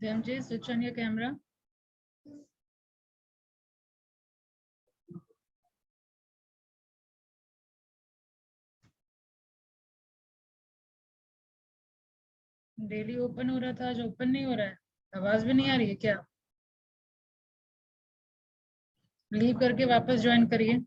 MJ, switch on your camera. Daily open हो रहा था, आज ओपन नहीं हो रहा है। आवाज भी नहीं आ रही है क्या? लीव करके वापस ज्वाइन करिए।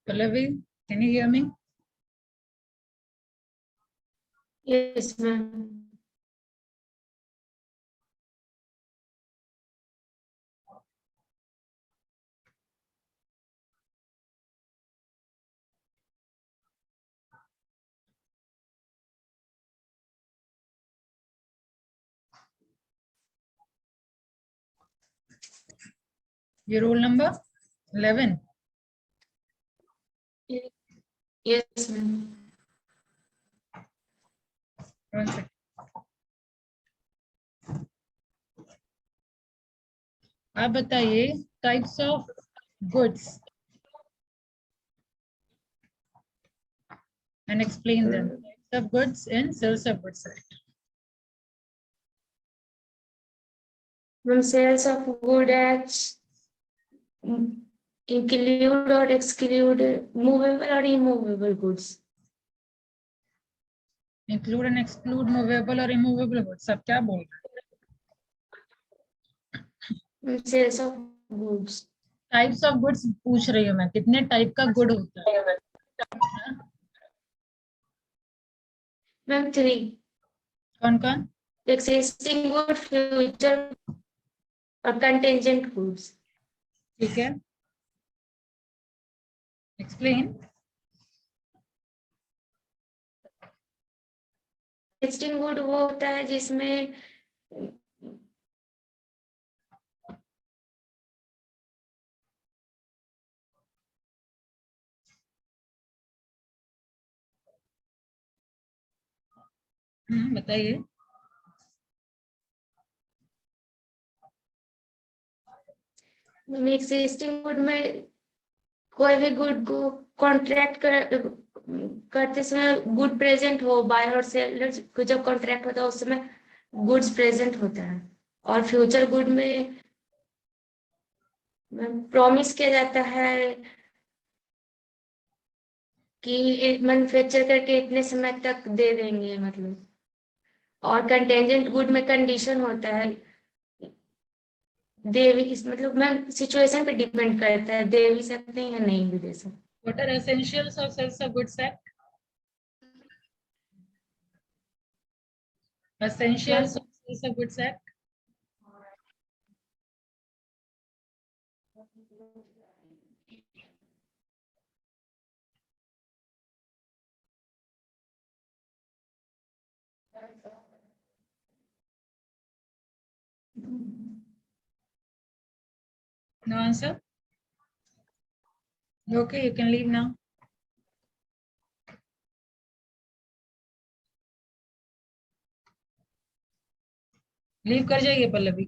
Pallavi, can you hear me? Yes, ma'am. Your roll number 11. Yes, ma'am. One second. आप बताइए types of goods and explain them. Types of goods and sales of goods. Ma'am, sales of good acts include or exclude movable or immovable goods. Include and exclude movable or immovable goods. सब क्या बोल रहे Ma'am, sales of goods. Types of goods पूछ रही हूँ मैं, कितने type का गुड होता है? Ma'am, 3. कौन कौन? Existing good, future or contingent goods. ठीक है, एक्सप्लेन। Existing good वो होता है जिसमें बताइए। existing good में कोई भी गुड को कॉन्ट्रैक्ट करते समय गुड प्रेजेंट हो, बायर और सेलर को जब कॉन्ट्रैक्ट होता है उस समय गुड्स प्रेजेंट होता है। और फ्यूचर गुड में प्रॉमिस किया जाता है कि मैन्युफैक्चर करके इतने समय तक दे देंगे मतलब। और कंटेंजेंट गुड में कंडीशन होता है, दे भी मतलब मैम सिचुएशन पे डिपेंड करता है, दे भी सकते हैं या नहीं भी दे सकते। What are essentials of sales of goods act? Essentials of sales of goods act. No answer? Okay, you can leave now. Leave कर जाइए Pallavi.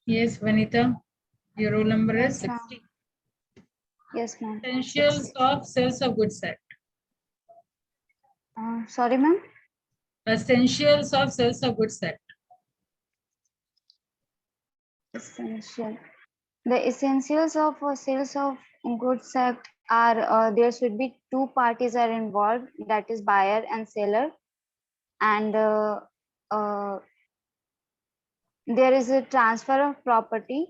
Yes, Vanita, your roll number is 60. Yes, ma'am. Essentials of sales of goods act. Sorry, ma'am. Essentials of sales of goods act. Essential. The essentials of sales of goods act are there should be two parties are involved, that is buyer and seller, and there is a transfer of property,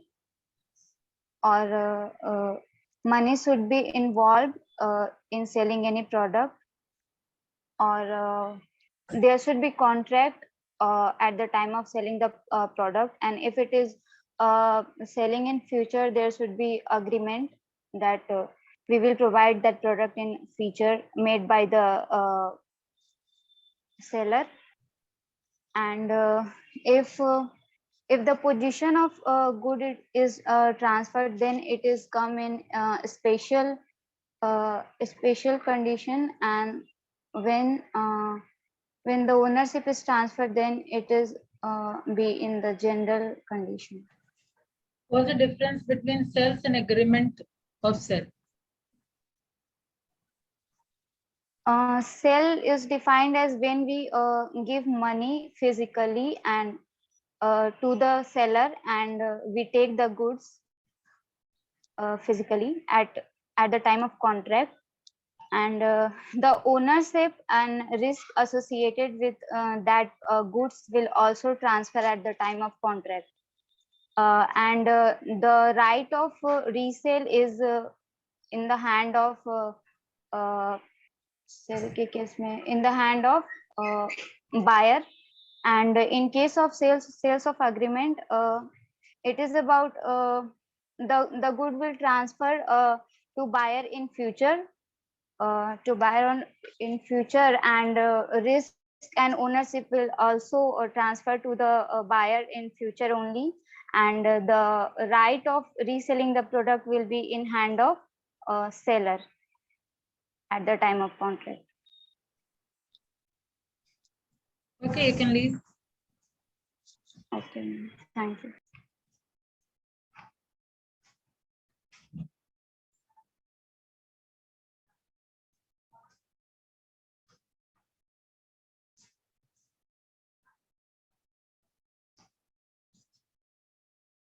or money should be involved in selling any product, or there should be contract at the time of selling the product, and if it is selling in future, there should be agreement that we will provide that product in future made by the seller. And if the position of good is transferred, then it is come in special condition, and when the ownership is transferred, then it is be in the general condition. What's the difference between sales and agreement of sale? Sale is defined as when we give money physically and to the seller, and we take the goods physically at the time of contract, and the ownership and risk associated with that goods will also transfer at the time of contract. And the right of resale is in the hand of sale के case में in the hand of buyer. And in case of sales of agreement, it is about the good will transfer to buyer in future, in future, and risk and ownership will also transfer to the buyer in future only, and the right of reselling the product will be in hand of seller at the time of contract. Okay, you can leave. Okay, thank you.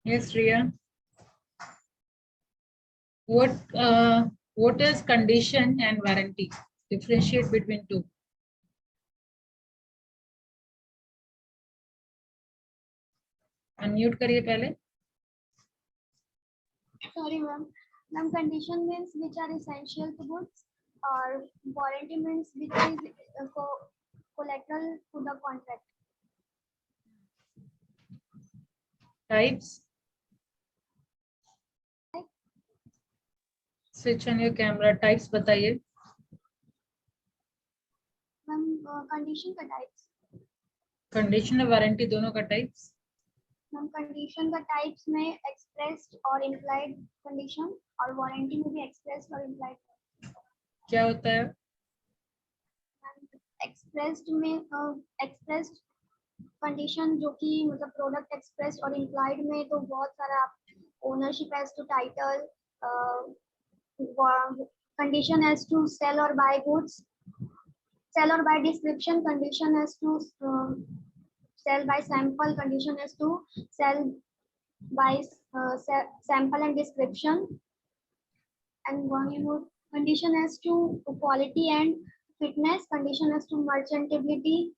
Yes, Riya. What is condition and warranty? Differentiate between two. Unmute करिए पहले. Sorry, ma'am. Ma'am, condition means which are essential to goods, or warranty means which is collateral to the contract. Types. Switch on your camera. Types बताइए. Ma'am, condition का types. Condition और warranty दोनों का types. Ma'am, condition का types में expressed और implied condition, और warranty में भी expressed और implied. क्या होता है? Expressed में expressed condition जो कि मतलब product expressed, और implied में तो बहुत सारा ownership as to title, condition as to sell or buy goods, sell or buy description, condition as to sell by sample, condition as to sell by sample and description, and one more condition as to quality and fitness, condition as to merchantability,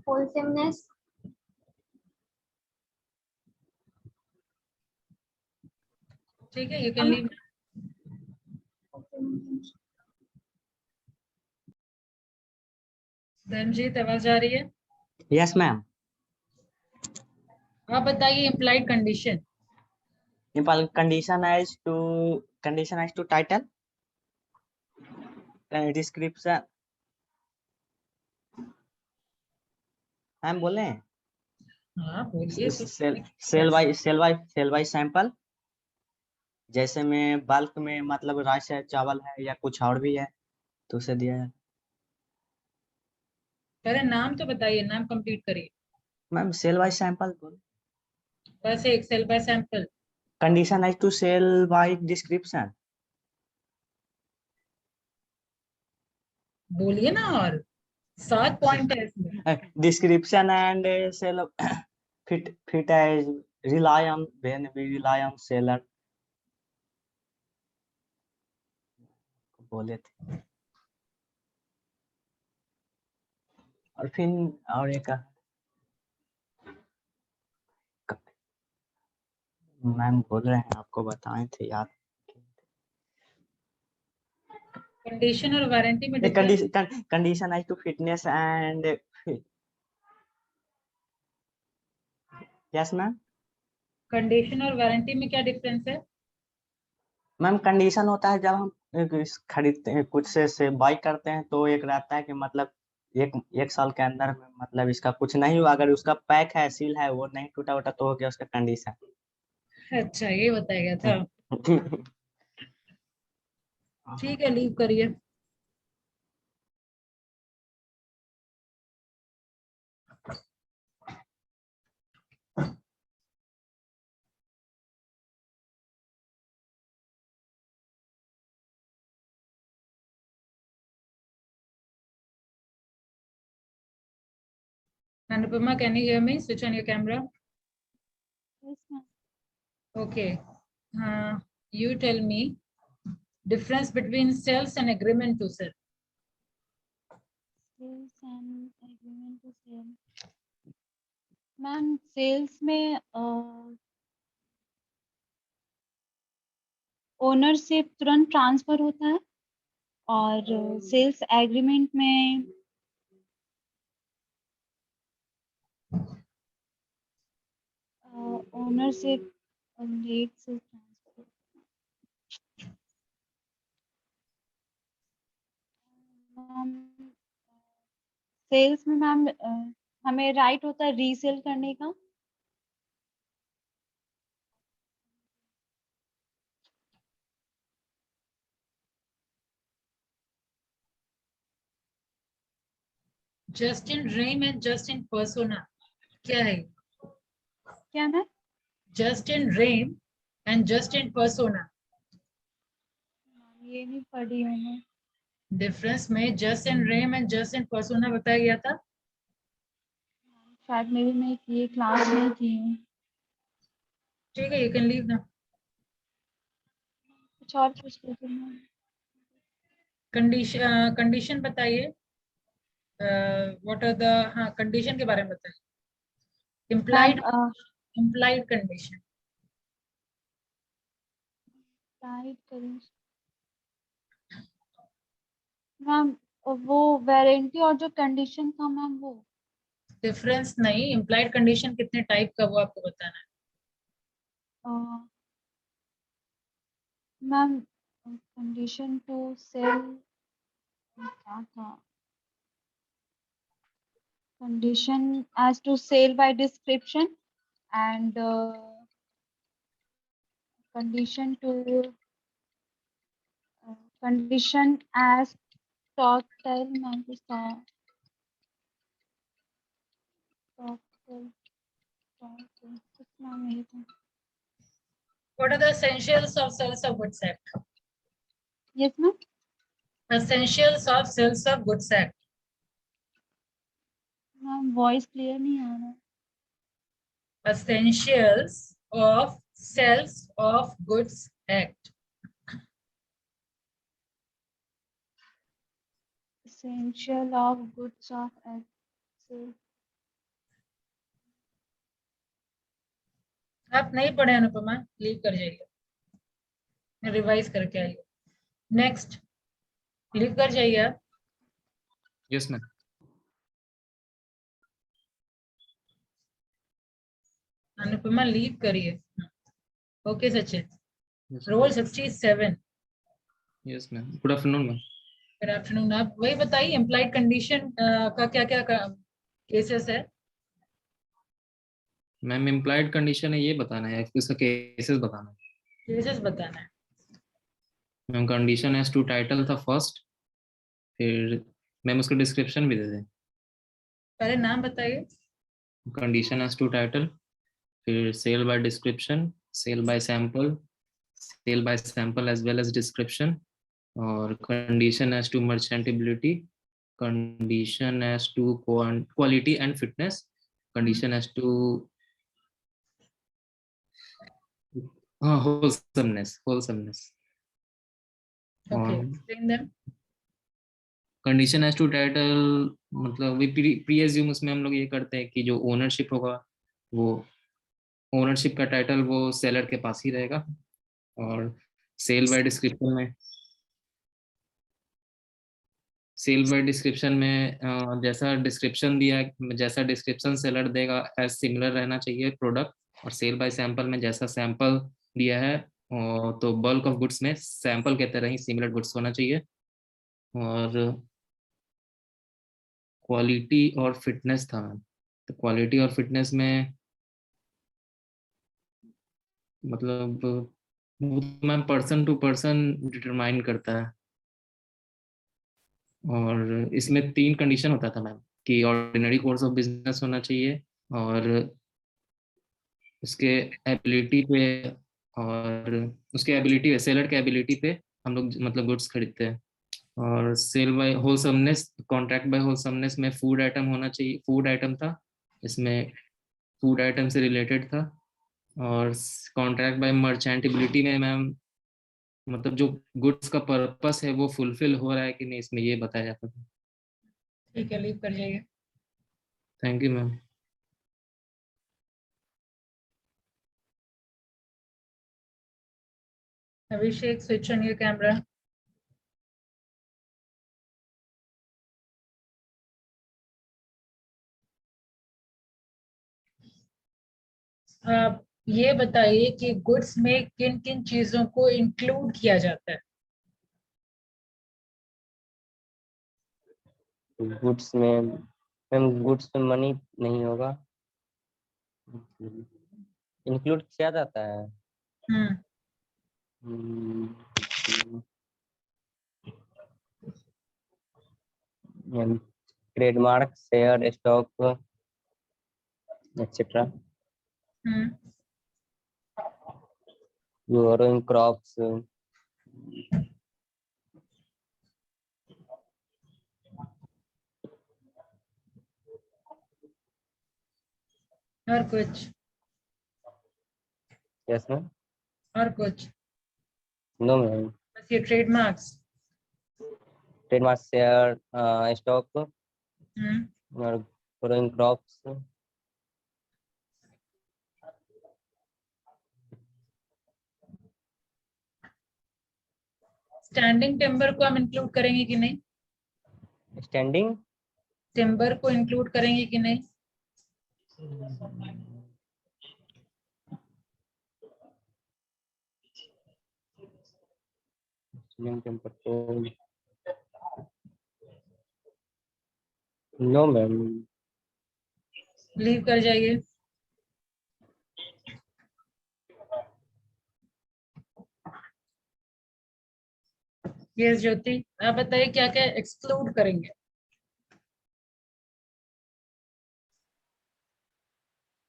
wholesomeness. ठीक है, you can leave. Dharmjeet, आवाज आ रही है? Yes, ma'am. आप बताइए implied condition. Condition as to title, description. हम बोले हाँ बोलिए. सेल बाय सैंपल, जैसे में बल्क में मतलब राइस है, चावल है, या कुछ और भी है तो उसे दिया है. पहले नाम तो बताइए, नाम कंप्लीट करिए. मैम सेल बाय सैंपल बोल. बस एक sale by sample. Condition as to sale by description. बोलिए ना, और 7 पॉइंट है इसमें. Description and sale fit as rely on when we rely on seller बोले थे. और फिर और एक मैम बोल रहे हैं, आपको बताए थे याद. कंडीशन और वारंटी में condition as to fitness and yes ma'am. Condition और वारंटी में क्या डिफरेंस है? मैम कंडीशन होता है जब हम खरीदते हैं, कुछ से बाई करते हैं, तो एक रहता है कि मतलब एक साल के अंदर में मतलब इसका कुछ नहीं हुआ, अगर उसका पैक है, सील है, वो नहीं टूटा उटा, तो हो गया उसका कंडीशन। अच्छा, ये बताया गया था। ठीक है, लीव करिए। Anupama, can you hear me? Switch on your camera. Yes, ma'am. Okay. You tell me difference between sales and agreement to sell. Sales and agreement to sell. Ma'am sales में owner से तुरंत transfer होता है, और sales agreement में owner से late से transfer. Sales में मैम हमें राइट होता है रीसेल करने का। Just in name and just in persona. क्या है? क्या ma'am? Just in name and just in persona. ये नहीं पढ़ी हूँ मैं। डिफरेंस में just in name and just in persona बताया गया था। शायद मेरी में ये क्लास नहीं की हूँ। ठीक है, you can leave now. कुछ और पूछ लेती हूँ मैम। कंडीशन बताइए। व्हाट आर द, हाँ, कंडीशन के बारे में बताइए। Ma'am implied condition. टाइप करूँ मैम, वो वारंटी और जो कंडीशन था मैम वो। डिफरेंस नहीं, implied condition कितने टाइप का वो आपको बताना है। मैम कंडीशन टू सेल क्या था? Condition as to sale by description and condition to condition as stock sale ma'am की stock sale कुछ नाम है था। What are the essentials of sales of goods act? Yes ma'am. Essentials of sales of goods act. Ma'am voice clear नहीं आ रहा। Essentials of sales of goods act. Essential of goods of sale। आप नहीं पढ़े Anupama, leave कर जाइए, revise करके आइए। नेक्स्ट, लीव कर जाइए आप। Yes ma'am. अनुपमा लीव करिए। Okay Sachin, yes roll 67। Ma'am. Good afternoon ma'am. Good afternoon. आप वही बताइए, एम्प्लॉयड कंडीशन का क्या क्या केसेस है? मैम इम्प्लाइड कंडीशन है, ये बताना है, इसका केसेस बताना है। केसेस बताना है। Ma'am condition as to title था फर्स्ट, फिर मैम उसको डिस्क्रिप्शन भी दे दें। पहले नाम बताइए। कंडीशन एज टू टाइटल, फिर sale by description, sale by sample as well as description, और condition as to merchantability, condition as to quality and fitness, condition as to wholesomeness. Okay, explain them. Condition as to title मतलब presume, उसमें हम लोग ये करते हैं कि जो ओनरशिप होगा, वो ओनरशिप का टाइटल वो सेलर के पास ही रहेगा। और सेल बाय डिस्क्रिप्शन में जैसा डिस्क्रिप्शन सेलर देगा एज सिमिलर रहना चाहिए प्रोडक्ट, और सेल बाय सैंपल में जैसा सैंपल दिया है तो बल्क ऑफ गुड्स में सैंपल के तरह ही सिमिलर गुड्स होना चाहिए। और क्वालिटी और फिटनेस था मैम, तो क्वालिटी और फिटनेस में मतलब वो तो ma'am person to person determine करता है। और इसमें 3 कंडीशन होता था मैम कि ऑर्डिनरी कोर्स ऑफ बिजनेस होना चाहिए, और उसके एबिलिटी पे, और उसके एबिलिटी पे, सेलर के एबिलिटी पे हम लोग मतलब गुड्स खरीदते हैं। और sale by wholesomeness, contract by wholesomeness में फूड आइटम होना चाहिए, फूड आइटम था इसमें, फूड आइटम से रिलेटेड था। और कॉन्ट्रैक्ट बाय मर्चेंटेबिलिटी में मैम मतलब जो गुड्स का पर्पस है वो फुलफिल हो रहा है कि नहीं, इसमें ये बताया जाता था। ठीक है, लीव कर जाइए। Thank you ma'am. Abhishek, switch on your camera. आप ये बताइए कि गुड्स में किन किन चीजों को इंक्लूड किया जाता है। गुड्स में मैम, गुड्स में मनी नहीं होगा, इंक्लूड किया जाता है। ट्रेडमार्क, शेयर, स्टॉक एक्सेट्रा, हम्म ग्रोइंग क्रॉप्स, और कुछ? यस मैम, और कुछ? नो मैम, बस ये ट्रेडमार्क्स? ट्रेडमार्क, शेयर, स्टॉक हम्म और ग्रोइंग क्रॉप्स। स्टैंडिंग टिम्बर को हम इंक्लूड करेंगे कि नहीं? स्टैंडिंग, टिम्बर को इंक्लूड करेंगे कि नहीं? नो मैम, लीव कर जाइए। यस ज्योति, आप बताइए क्या क्या एक्सक्लूड करेंगे।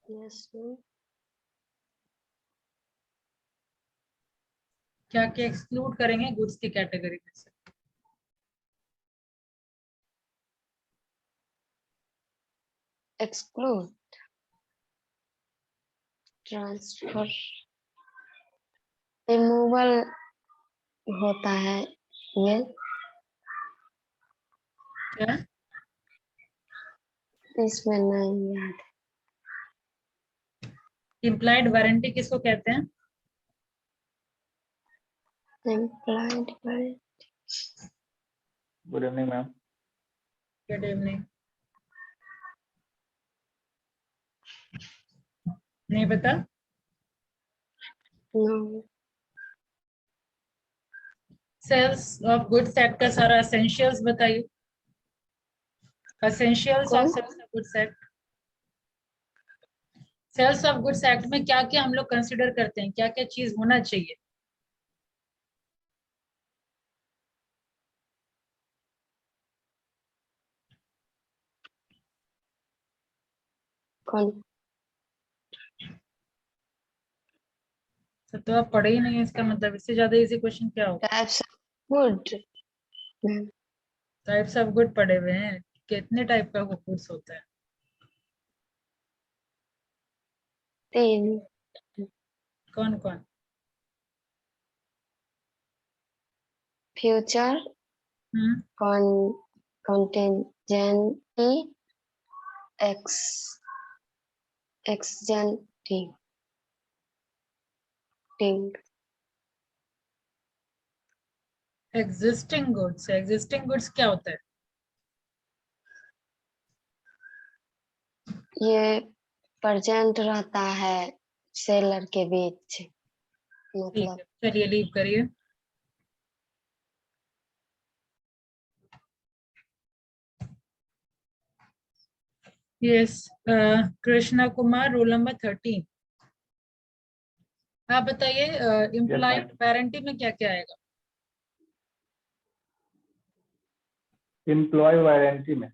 Yes ma'am. क्या क्या एक्सक्लूड करेंगे गुड्स की कैटेगरी में से? एक्सक्लूड, ट्रांसफर, रिमूवल होता है ये, क्या? इसमें नहीं याद। इम्प्लाइड वारंटी किसको कहते हैं? एम्प्लॉयड पर good evening ma'am. Good evening. नहीं पता? No. Sales of goods act का सारा एसेंशियल्स बताइए। एसेंशियल्स ऑफ कौन? Sales of goods act. Sales of goods act में क्या क्या हम लोग कंसिडर करते हैं, क्या क्या चीज होना चाहिए? कौन? तो आप पढ़े ही नहीं है, इसका मतलब इससे ज्यादा इजी क्वेश्चन क्या होगा? Types of good. Types of good पढ़े हुए हैं? कितने टाइप का गुड्स होता है? 3। कौन कौन? फ्यूचर, कंटेंजेंसी, एक्स एक्सजेंटिव। Existing goods. एग्जिस्टिंग गुड्स क्या होता है? ये प्रेजेंट रहता है सेलर के बीच। ठीक है, चलिए लीव करिए। Yes, Krishna Kumar, roll number 13। आप बताइए इम्प्लाइड वारंटी में क्या क्या आएगा? एम्प्लॉय वारंटी में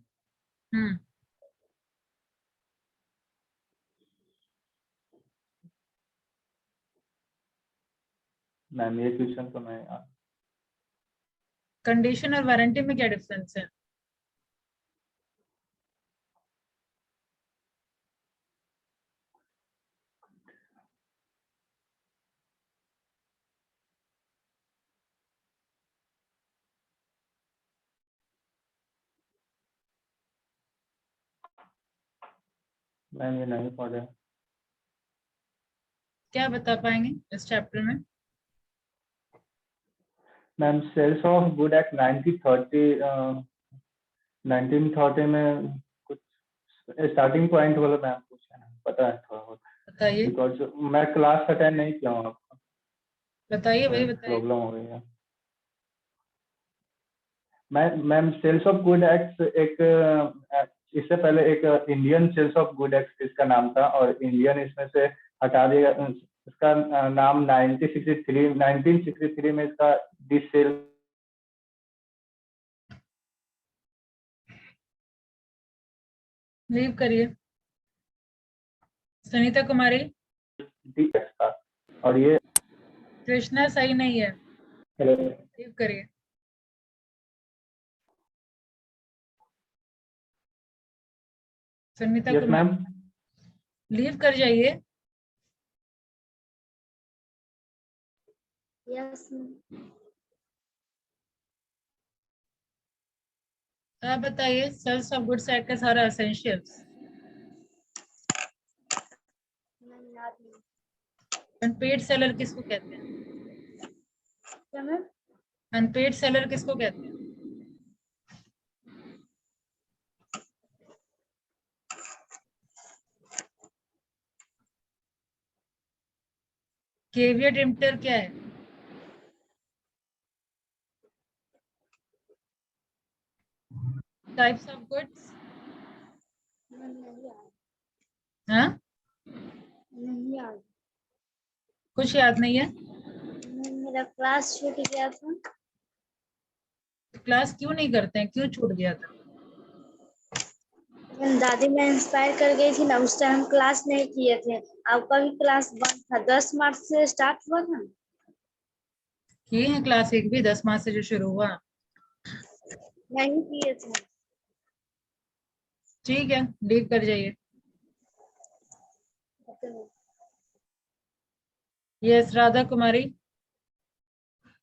मैम ये क्वेश्चन तो मैं कंडीशन और वारंटी में क्या डिफरेंस है? मैम ये नहीं पढ़े। क्या बता पाएंगे इस चैप्टर में? Ma'am sales of good act 1930 में कुछ स्टार्टिंग पॉइंट वाला मैम पूछा है, पता है थोड़ा बहुत बताइए बिकॉज मैं क्लास अटेंड नहीं किया हूँ, आपको बताइए भाई बताइए। प्रॉब्लम हो गई है। Ma'am sales of good act एक इससे पहले एक Indian sales of good act इसका नाम था और इंडियन इसमें से हटा दिया, इसका नाम 1963 में इसका दिस सेल लीव करिए। सुनीता कुमारी, था और ये कृष्णा सही नहीं है, लीव करिए। सुनीता यस मैम कुमारी लीव कर जाइए। यस आप बताइए सेल्स ऑफ गुड्स एक्ट का सारा एसेंशियल्स। याद नहीं। अनपेड सेलर किसको कहते हैं? क्या मैम? अनपेड सेलर किसको कहते हैं? केवियट इम्प्टर क्या है? Types of goods. नहीं याद, हाँ, नहीं याद। कुछ याद नहीं है? मेरा क्लास छूट गया था। क्लास क्यों नहीं करते हैं, क्यों छूट गया था? दादी मैं इंस्पायर कर गई थी ना, उस टाइम क्लास नहीं किए थे। आपका भी क्लास बंद था, 10 मार्च से स्टार्ट हुआ था। किए हैं क्लास 1 भी 10 मार्च से जो शुरू हुआ। नहीं किए थे। ठीक है, लीव कर जाइए। Yes, Radha Kumari,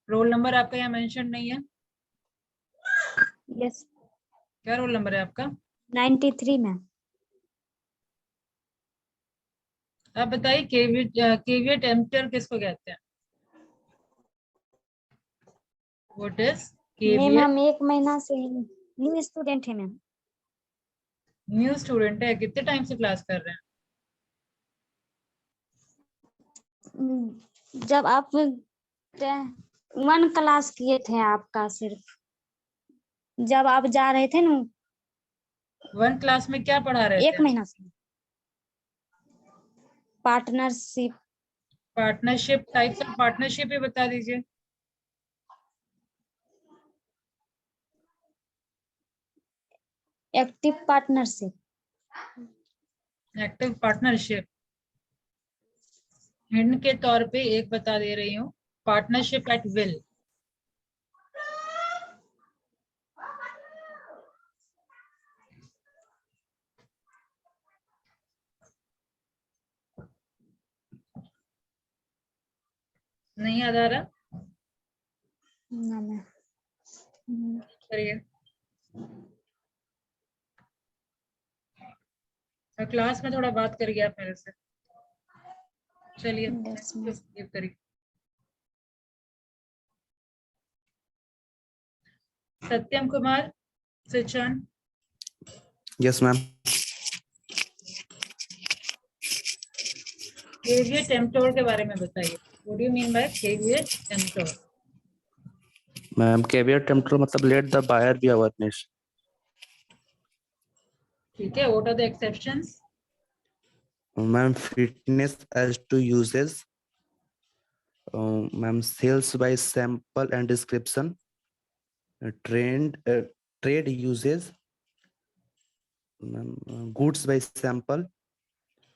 roll number आपका यहाँ मेंशन नहीं है। यस, क्या रोल नंबर है आपका? 93 मैम। आप बताइए केवियट एम्प्टर किसको कहते हैं? What is ma'am caveat? हम 1 महीना से न्यू स्टूडेंट है मैम। न्यू स्टूडेंट है, कितने टाइम से क्लास कर रहे हैं? जब आप 1 क्लास किए थे आपका, सिर्फ जब आप जा रहे थे ना 1 क्लास में क्या पढ़ा रहे 1 थे? महीना से। Partnership. Partnership, types of partnership भी बता दीजिए। Active partnership. Active partnership. Hint के तौर पे एक बता दे रही हूँ, पार्टनरशिप एट विल। नहीं याद आ रहा? ना मैम। करिए। क्लास में थोड़ा बात करिए आप मेरे से। चलिए, Yes, ma'am. लीव करिए। Satyam Kumar Sachin, yes ma'am. Caveat emptor के बारे में बताइए। What do you mean by caveat emptor? Ma'am caveat emptor मतलब let the buyer be awareness. ठीक है, what are the exceptions? Ma'am fitness as to uses. Ma'am sales by sample and description. Trade uses. Ma'am goods by sample.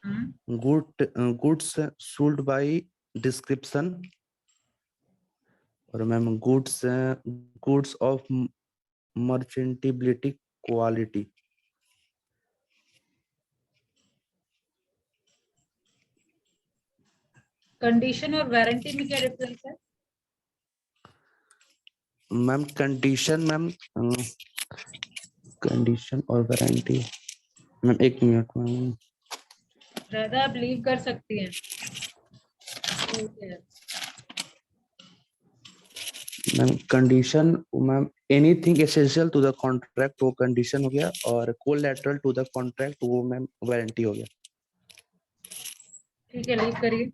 Hmm? Goods sold by description. और ma'am goods of merchantability quality. Condition और warranty में क्या difference है? Ma'am condition और warranty ma'am एक minute ma'am Radha आप leave कर सकती हैं। Ma'am condition ma'am anything essential to the contract वो कंडीशन हो गया और कोलैटरल टू द कॉन्ट्रैक्ट वो मैम वारंटी हो गया। ठीक है, लीव करिए।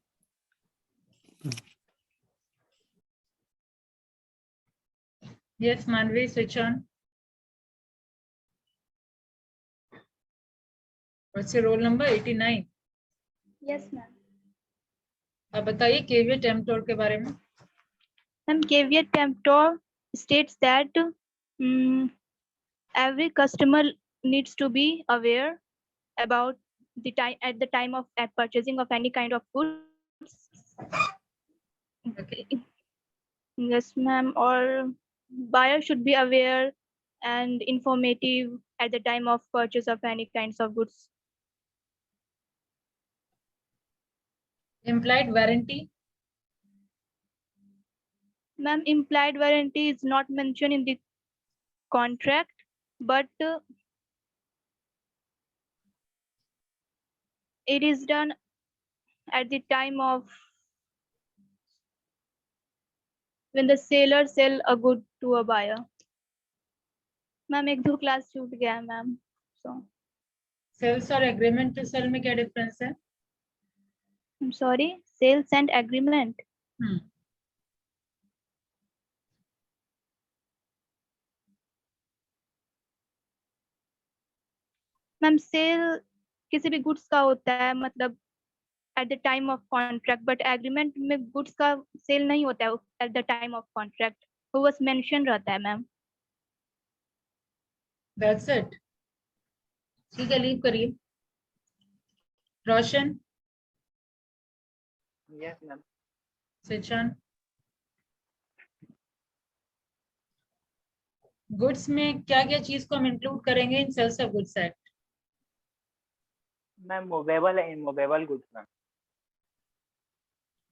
यस मानवी, switch on. What's your roll number? 89. Yes, ma'am. अब बताइए केवियट एम्प्टोर के बारे में। Ma'am, caveat emptor states that every customer needs to be aware about the time at the time of purchasing of any kind of goods. Okay. Yes, ma'am. Or buyer should be aware and informative at the time of purchase of any kinds of goods. Implied warranty. Ma'am, implied warranty is not mentioned in the contract, but it is done at the time of when the seller sell a good to a buyer. Ma'am एक दो class छूट गया है ma'am, so sales और agreement to sale में क्या difference है? I'm sorry, sales and agreement. Ma'am sale किसी भी गुड्स का होता है मतलब at the time of contract, but agreement में गुड्स का सेल नहीं होता है at the time of contract, वो बस मेंशन रहता है मैम। That's it. ठीक है, लीव करिए। Roshan, Yes, ma'am. Switch on. Goods में क्या क्या चीज को हम इंक्लूड करेंगे in sales of goods act? Ma'am, movable and immovable goods, ma'am.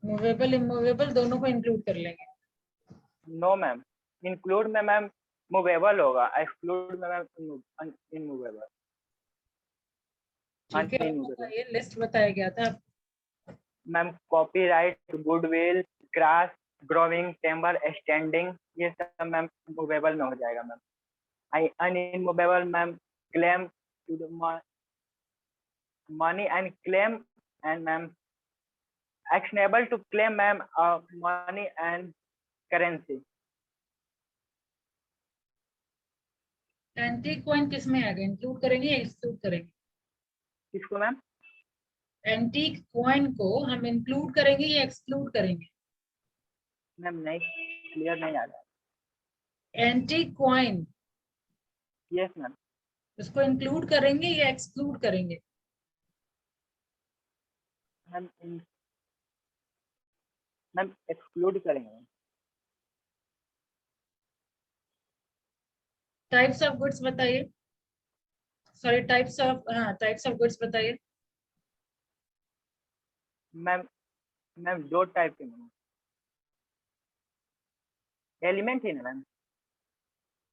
Movable immovable दोनों को इंक्लूड कर लेंगे। No, ma'am. Include में मैम movable होगा, exclude में मैम immovable. ठीक है, ये लिस्ट बताया गया था। Ma'am copyright, goodwill, grass, growing, timber, standing, ये सब मैम मूवेबल में हो जाएगा ma'am. Unmovable ma'am claim to the money and claim and ma'am actionable to claim ma'am money and currency. Antique coin किस में आएगा? इंक्लूड करेंगे या एक्सक्लूड करेंगे? किसको मैम? एंटीक कॉइन को हम इंक्लूड करेंगे या एक्सक्लूड करेंगे? मैम नहीं, क्लियर नहीं आ रहा। Antique coin, yes ma'am. उसको इंक्लूड करेंगे या एक्सक्लूड करेंगे? मैम एक्सक्लूड करेंगे। टाइप्स ऑफ गुड्स बताइए। सॉरी, टाइप्स ऑफ गुड्स बताइए। मैम दो टाइप के मैम एलिमेंट है ना मैम।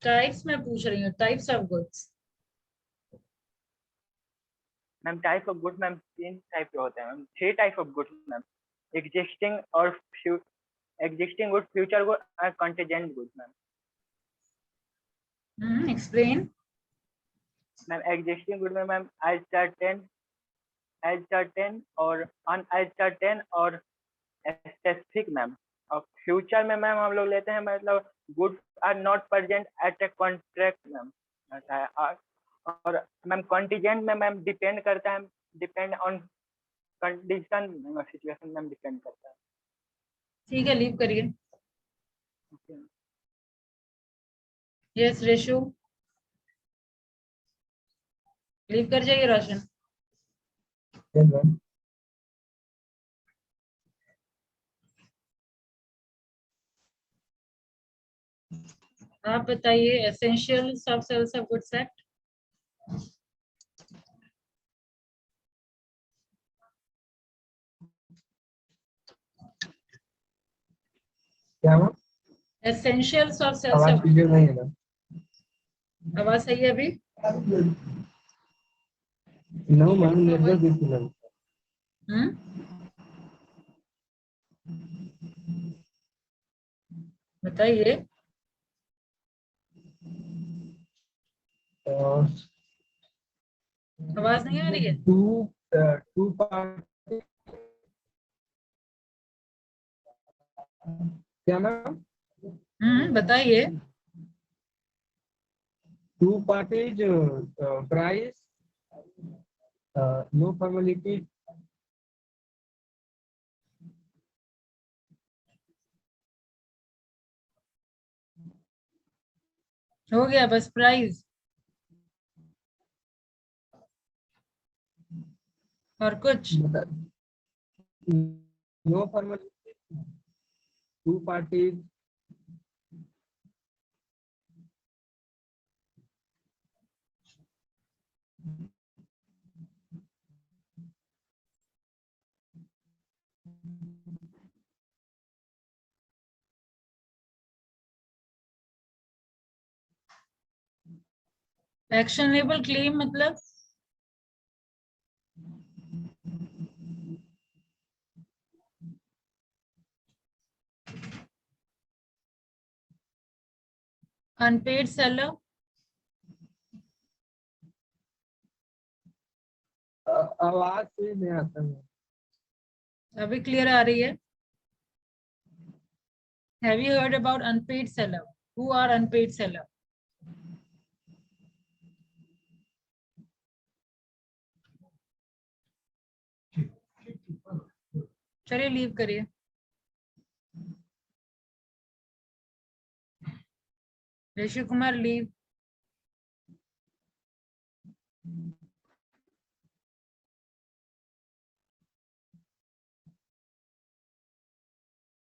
टाइप्स में पूछ रही हूँ, types of goods. Ma'am type of goods ma'am 3 type के होते हैं ma'am, 3 type of goods ma'am. Existing good, future good और contingent goods ma'am. Explain. Ma'am existing good में मैम एज सर्टेन और अनएज सर्टेन और स्पेसिफिक मैम, और future में ma'am हम लोग लेते हैं मतलब goods are not present at a contract ma'am ऐसा है। और मैम कॉन्टीजेंट में मैम डिपेंड करता है, depend on condition situation ma'am depend करता है। ठीक है, लीव करिए। Okay. यस रेशु, लीव कर जाइए रोशन। आप बताइए essential of sales of goods act. क्या मैम? एसेंशियल्स ऑफ सेल्स आवाज ऑफ, क्लियर नहीं है मैम। आवाज सही है अभी? No ma'am, network issue ma'am. बताइए। आवाज नहीं आ रही है? टू पार्ट क्या मैम? बताइए। Two parties price, no formality. हो गया बस, प्राइस और कुछ? No formality, two parties. Actionable claim मतलब? अनपेड सेलर, आवाज से नहीं आता है। अभी क्लियर आ रही है? Have you heard about unpaid seller? Who are unpaid seller? चलिए लीव करिए। ऋषि कुमार लीव।